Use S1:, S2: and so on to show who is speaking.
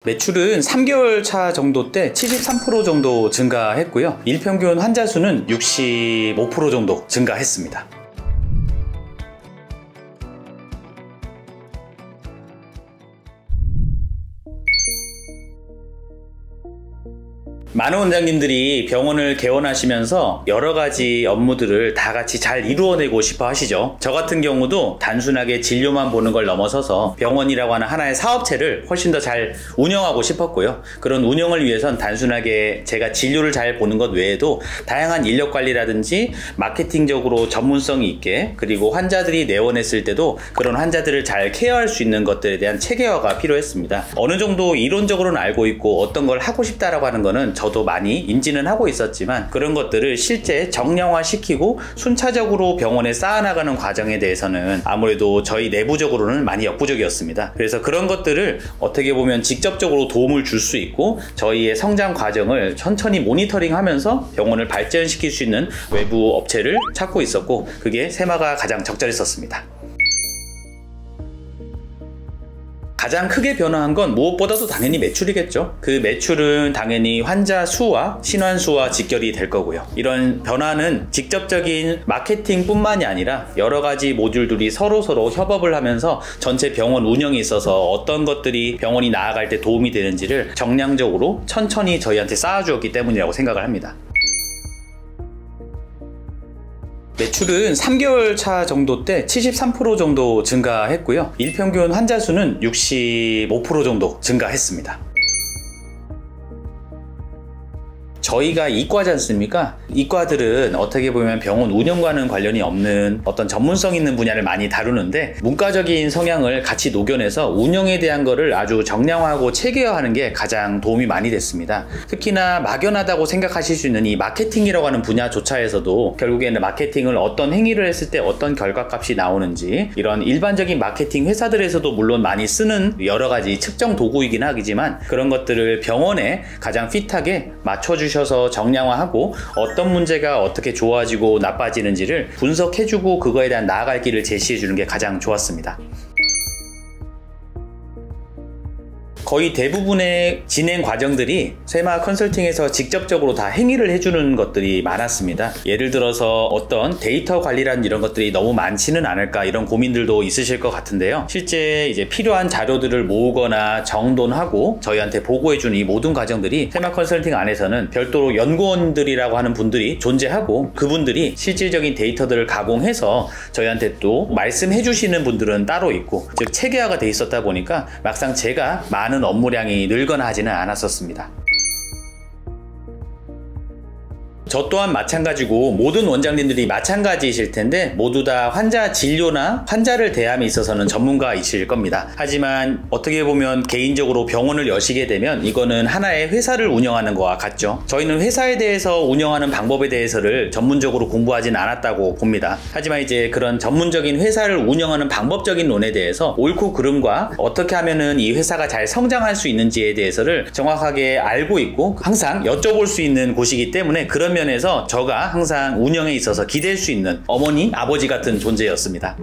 S1: 매출은 3개월 차 정도 때 73% 정도 증가했고요. 일평균 환자 수는 65% 정도 증가했습니다. 많은 원장님들이 병원을 개원하시면서 여러 가지 업무들을 다 같이 잘 이루어내고 싶어 하시죠. 저 같은 경우도 단순하게 진료만 보는 걸 넘어서서 병원이라고 하는 하나의 사업체를 훨씬 더 잘 운영하고 싶었고요. 그런 운영을 위해선 단순하게 제가 진료를 잘 보는 것 외에도 다양한 인력 관리라든지 마케팅적으로 전문성이 있게, 그리고 환자들이 내원했을 때도 그런 환자들을 잘 케어할 수 있는 것들에 대한 체계화가 필요했습니다. 어느 정도 이론적으로는 알고 있고 어떤 걸 하고 싶다라고 하는 거는 저도 많이 인지는 하고 있었지만, 그런 것들을 실제 정량화시키고 순차적으로 병원에 쌓아나가는 과정에 대해서는 아무래도 저희 내부적으로는 많이 역부족이었습니다. 그래서 그런 것들을 어떻게 보면 직접적으로 도움을 줄 수 있고 저희의 성장 과정을 천천히 모니터링하면서 병원을 발전시킬 수 있는 외부 업체를 찾고 있었고, 그게 세마가 가장 적절했었습니다. 가장 크게 변화한 건 무엇보다도 당연히 매출이겠죠. 그 매출은 당연히 환자 수와 신환 수와 직결이 될 거고요. 이런 변화는 직접적인 마케팅 뿐만이 아니라 여러 가지 모듈들이 서로 협업을 하면서 전체 병원 운영에 있어서 어떤 것들이 병원이 나아갈 때 도움이 되는지를 정량적으로 천천히 저희한테 쌓아주었기 때문이라고 생각을 합니다. 매출은 3개월 차 정도 때 73% 정도 증가했고요. 일평균 환자 수는 65% 정도 증가했습니다. 저희가 이과지 않습니까? 이과들은 어떻게 보면 병원 운영과는 관련이 없는 어떤 전문성 있는 분야를 많이 다루는데, 문과적인 성향을 같이 녹여내서 운영에 대한 거를 아주 정량화하고 체계화하는 게 가장 도움이 많이 됐습니다. 특히나 막연하다고 생각하실 수 있는 이 마케팅이라고 하는 분야조차에서도 결국에는 마케팅을 어떤 행위를 했을 때 어떤 결과값이 나오는지, 이런 일반적인 마케팅 회사들에서도 물론 많이 쓰는 여러 가지 측정 도구이긴 하지만, 그런 것들을 병원에 가장 핏하게 맞춰주셔서 정량화하고 어떤 문제가 어떻게 좋아지고 나빠지는지를 분석해주고 그거에 대한 나아갈 길을 제시해주는 게 가장 좋았습니다. 거의 대부분의 진행 과정들이 세마 컨설팅에서 직접적으로 다 행위를 해주는 것들이 많았습니다. 예를 들어서 어떤 데이터 관리라는 이런 것들이 너무 많지는 않을까, 이런 고민들도 있으실 것 같은데요. 실제 이제 필요한 자료들을 모으거나 정돈하고 저희한테 보고해주는 이 모든 과정들이 세마 컨설팅 안에서는 별도로 연구원들이라고 하는 분들이 존재하고, 그분들이 실질적인 데이터들을 가공해서 저희한테 또 말씀해 주시는 분들은 따로 있고, 즉 체계화가 돼 있었다 보니까 막상 제가 많은 업무량이 늘거나 하지는 않았었습니다. 저 또한 마찬가지고 모든 원장님들이 마찬가지이실 텐데, 모두 다 환자 진료나 환자를 대함에 있어서는 전문가이실 겁니다. 하지만 어떻게 보면 개인적으로 병원을 여시게 되면 이거는 하나의 회사를 운영하는 것과 같죠. 저희는 회사에 대해서 운영하는 방법에 대해서를 전문적으로 공부하진 않았다고 봅니다. 하지만 이제 그런 전문적인 회사를 운영하는 방법적인 논에 대해서 옳고 그름과 어떻게 하면은 이 회사가 잘 성장할 수 있는지에 대해서를 정확하게 알고 있고 항상 여쭤볼 수 있는 곳이기 때문에, 그런 면에서 저가 항상 운영에 있어서 기댈 수 있는 어머니, 아버지 같은 존재였습니다.